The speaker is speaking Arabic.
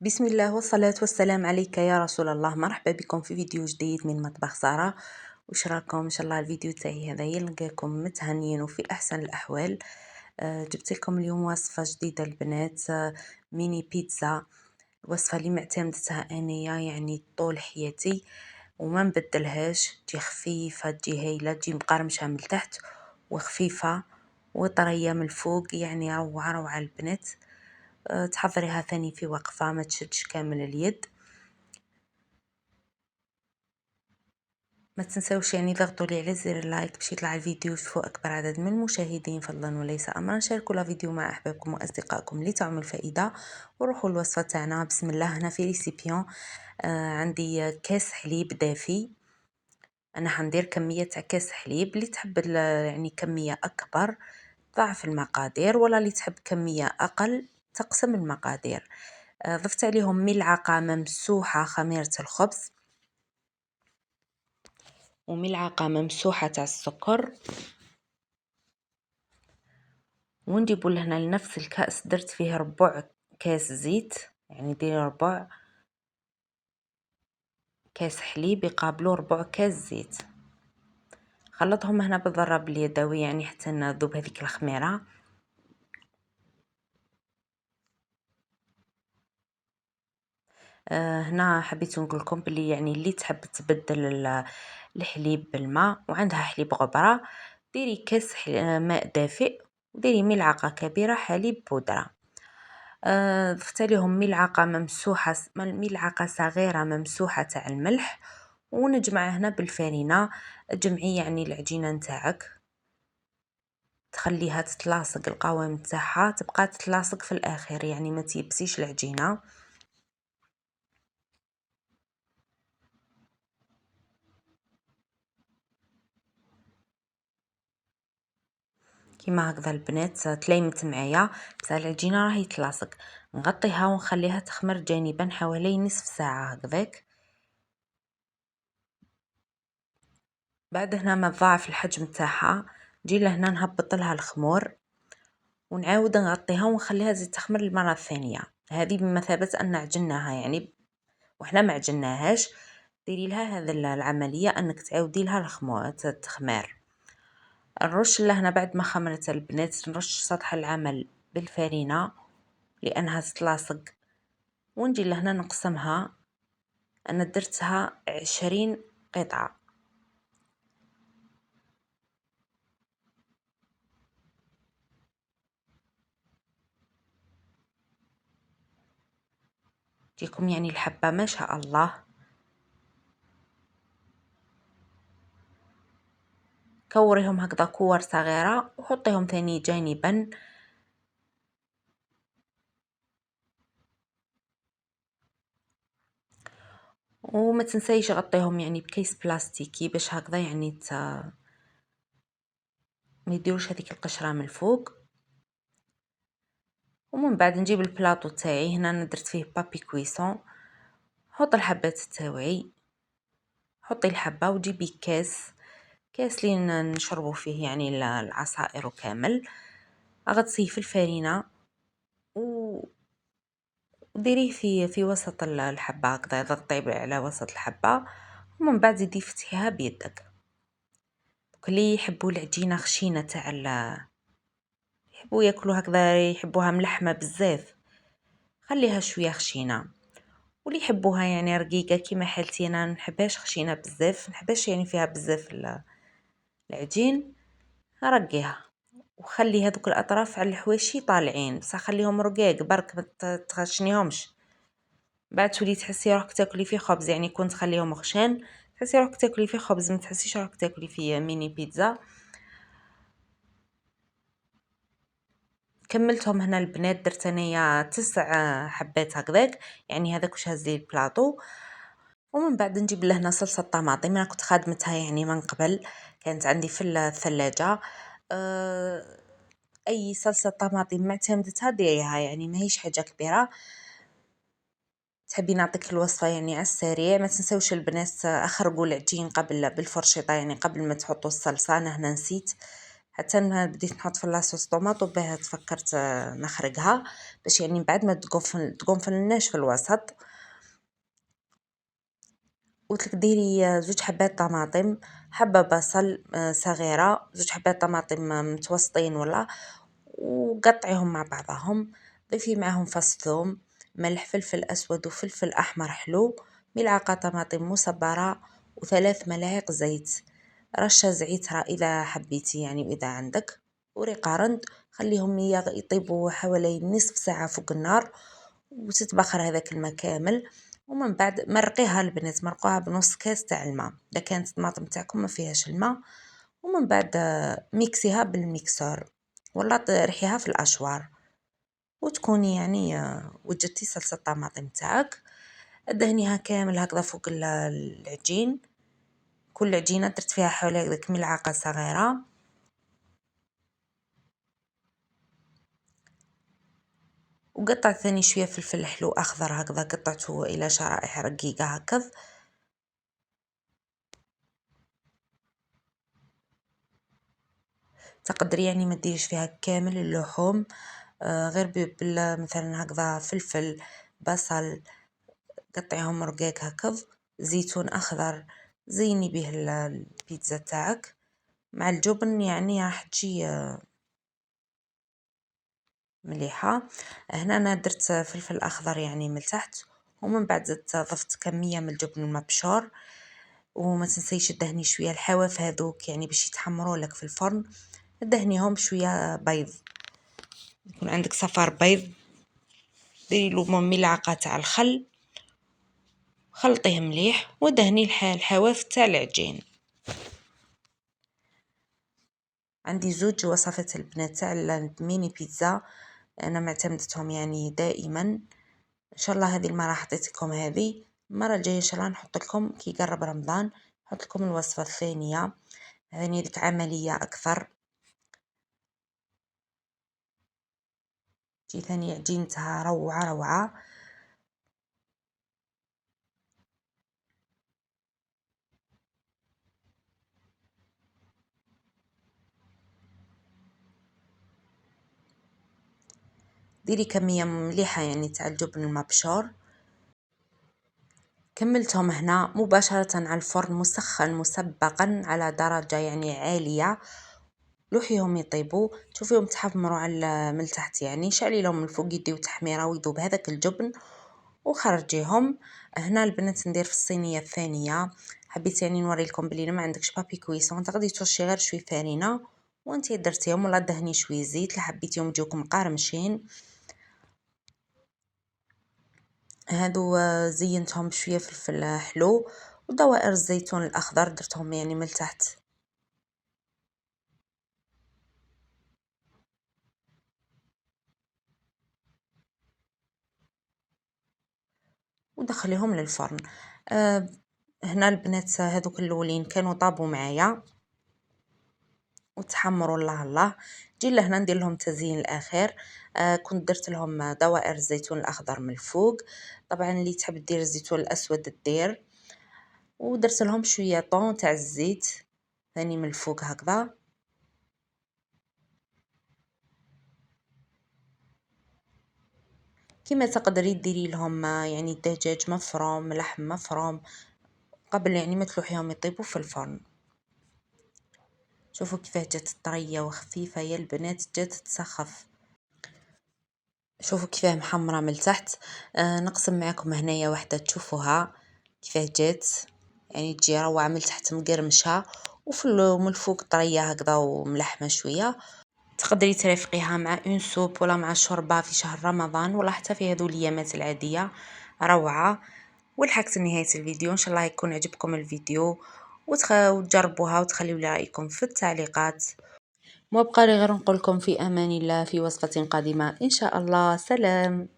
بسم الله والصلاة والسلام عليك يا رسول الله. مرحبا بكم في فيديو جديد من مطبخ سارة. وش راكم؟ ان شاء الله الفيديو تاعي هذا يلقاكم متهنيين وفي احسن الاحوال. جبت لكم اليوم وصفة جديدة البنات، ميني بيتزا. الوصفة اللي معتمدتها انايا يعني طول حياتي وما نبدلهاش، تجي خفيفة، تجي هايلة، تجي مقرمشة من تحت وخفيفة وطرية من الفوق، يعني روعة روعة البنات. تحضريها ثاني في وقفة، ما تشدش كامل اليد. ما تنسوش يعني ضغطوا لي على زر اللايك باش يطلع الفيديو يشوفوا اكبر عدد من المشاهدين فضلا وليس امرا. شاركوا الفيديو مع احبابكم واصدقائكم لتعم الفائده. وروحوا الوصفه تاعنا بسم الله. هنا في ريسيبيون عندي كاس حليب دافي. انا حندير كميه تاع كاس حليب، اللي تحب يعني كميه اكبر ضعف المقادير، ولا اللي تحب كميه اقل تقسم المقادير. ضفت عليهم ملعقه ممسوحه خميره الخبز وملعقه ممسوحه تاع السكر، ونجيبو لهنا لنفس الكأس درت فيه ربع كاس زيت، يعني ديري ربع كاس حليب يقابلو ربع كاس زيت. خلطهم هنا بالضرب اليدوي يعني حتى نذوب هذيك الخميره. هنا حبيت نقول لكم بلي يعني اللي تحب تبدل الحليب بالماء وعندها حليب غبره، ديري كاس ماء دافئ وديري ملعقه كبيره حليب بودره. ضفت عليهم ملعقه صغيره ممسوحه تاع الملح، ونجمع هنا بالفرينه. جمعي يعني العجينه نتاعك، تخليها تتلاصق، القوام تاعها تبقى تتلاصق في الاخر، يعني ما تيبسيش العجينه. كيما هكذا البنات تلايمت معايا، بصح العجينه راهي تلاصق. نغطيها ونخليها تخمر جانبا حوالي نصف ساعه هكذاك. بعد هنا ما تضاعف الحجم تاعها نجي لهنا نهبط لها الخمور ونعاود نغطيها ونخليها تزيد تخمر المره الثانيه. هذه بمثابه ان عجناها يعني، وحنا ما عجناهاش. ديري لها هذا العمليه انك تعاودي لها التخمار. نرش لهنا بعد ما خمرت البنات، نرش سطح العمل بالفرينه لانها تتلاصق، ونجي لهنا نقسمها. انا درتها 20 قطعه. تجيكم يعني الحبه ما شاء الله. كوريهم هكذا كور صغيره وحطيهم ثاني جانبا. وما تنسيش غطيهم يعني بكيس بلاستيكي باش هكذا يعني ما يديروش هذيك القشره من الفوق. ومن بعد نجيب البلاطو تاعي. هنا انا درت فيه بابي كويسون. حط الحبات تاوعي، حطي الحبه وجيبي كاس اللي نشربوا فيه يعني العصائر كامل. اغطسيه في الفرينه وديريه في وسط الحبه هكذا، ضغطي على وسط الحبه ومن بعد زيدي فتحيها بيدك. اللي يحبوا العجينه خشينه تاع يحبوا ياكلوا هكذا، يحبوها ملحمه بزاف، خليها شويه خشينه. واللي يحبوها يعني رقيقه كيما حالتي انا، نحبهاش خشينه بزاف، نحبهاش يعني فيها بزاف العجين، رقيها وخلي هذوك الاطراف على الحواشي طالعين، بصح خليهم رقاق برك ما تخشنيهمش. بعد تولي تحسي روحك تاكلي فيه خبز، يعني كنت تخليهم خشان تحسي روحك تاكلي فيه خبز، ما تحسيش روحك تاكلي فيه ميني بيتزا. كملتهم هنا البنات، درت انايا 9 حبات هكذاك، يعني هذاك واش هز لي البلاطو. ومن بعد نجيب لهنا صلصه طماطم، انا كنت خادمتها يعني من قبل، كانت عندي في الثلاجه. اي صلصه طماطم معتمدتها ديريها، يعني ماهيش حاجه كبيره. تحبي نعطيك الوصفه يعني على السريع؟ ما تنسوش البنات اخرجوا العجين قبل بالفرشيطه، يعني قبل ما تحطوا الصلصه. انا هنا نسيت حتى أنا بديت نحط في لاصوص طوماط وباه تفكرت نخرجها باش يعني من بعد ما تقنفلناش في الوسط. قلتلك ديري 2 حبات طماطم، حبة بصل صغيرة، 2 حبات طماطم متوسطين ولا، وقطعيهم مع بعضهم. ضيفي معاهم فص ثوم، ملح، فلفل أسود وفلفل أحمر حلو، ملعقة طماطم مصبرة، و3 ملاعق زيت، رشة زعتر إذا حبيتي يعني وإذا عندك، ورق رند. خليهم يطيبوا حوالي نصف ساعة فوق النار وتتبخر هذاك الماء كامل. ومن بعد مرقيها البنات، مرقوها بنص كاس تاع الماء اذا كانت الطماطم تاعكم ما فيهاش الماء. ومن بعد ميكسيها بالميكسور ولا طرحيها في الاشوار، وتكوني يعني وجدتي صلصه الطماطم تاعك. دهنيها كامل هكذا فوق العجين، كل عجينه درت فيها حوالي هكذاك ملعقه صغيره. وقطعت ثاني شويه فلفل حلو اخضر هكذا، قطعته الى شرائح رقيقه هكذا. تقدري يعني ما ديريش فيها كامل اللحوم، غير مثلا هكذا فلفل، بصل، قطعيهم رقاق هكذا، زيتون اخضر، زيني به البيتزا تاعك مع الجبن، يعني راح تجي مليحه. هنا انا درت فلفل اخضر يعني من تحت، ومن بعد ضفت كميه من الجبن المبشور. وما تنسيش تدهني شويه الحواف هذوك يعني باش يتحمروا لك في الفرن، دهنيهم شويه بيض، يكون عندك صفار بيض، ديري له ملعقه تاع الخل، خلطيه مليح ودهني الحواف تاع العجين. عندي 2 وصفات البنات تاع الميني بيتزا، انا معتمدتهم يعني دائما. ان شاء الله هذه المره حطيت لكم هذه، المره الجايه ان شاء الله نحط لكم كي يقرب رمضان نحط لكم الوصفه الثانيه، يعني ديك عمليه اكثر. تجي ثاني عجينتها روعه روعه. ديري كميه مليحه يعني تاع الجبن المبشور. كملتهم هنا مباشرة على الفرن مسخن مسبقا على درجة يعني عالية، لوحيهم يطيبوا، تشوفيهم تحمروا على من التحت، يعني شعلي لهم من الفوق يديو تحميرة ويذوب هذاك الجبن وخرجيهم. هنا البنات ندير في الصينية الثانية، حبيت يعني نوري لكم بلي ما عندكش بابي كويسون تقدري ترشي غير شوي فرينة وانتي درتيهم، ولا دهني شوي زيت لحبيتيهم يجوكم قارمشين. هادو زينتهم بشويه فلفل حلو ودوائر الزيتون الاخضر درتهم يعني من تحت. ودخليهم للفرن. آه هنا البنات هذوك الاولين كانوا طابوا معايا وتحمروا الله الله. جي لهنا ندير لهم تزيين الاخير. كنت درت لهم دوائر الزيتون الاخضر من الفوق، طبعا اللي تحب دير الزيتون الاسود دير. ودرت لهم شويه طون تاع الزيت ثاني من الفوق هكذا. كيما تقدري ديري لهم يعني دجاج مفروم، لحم مفروم، قبل يعني ما تلوحيهم يطيبوا في الفرن. شوفوا كيفاه جات طريه وخفيفه يا البنات، جات تسخف. شوفوا كيفاه محمره من التحت. نقسم معكم هنايا واحده تشوفوها كيفاه جات، يعني تجي روعه من التحت مقرمشه من الفوق طريه هكذا وملحمه شويه. تقدري ترافقيها مع اون سوب ولا مع شوربه في شهر رمضان ولا حتى في هذو الايامات العاديه، روعه. ولحقت لنهايه الفيديو، ان شاء الله يكون عجبكم الفيديو وتجربوها وتخليوا لي رايكم في التعليقات. ما بقى لي غير نقول لكم في امان الله في وصفه قادمه ان شاء الله. سلام.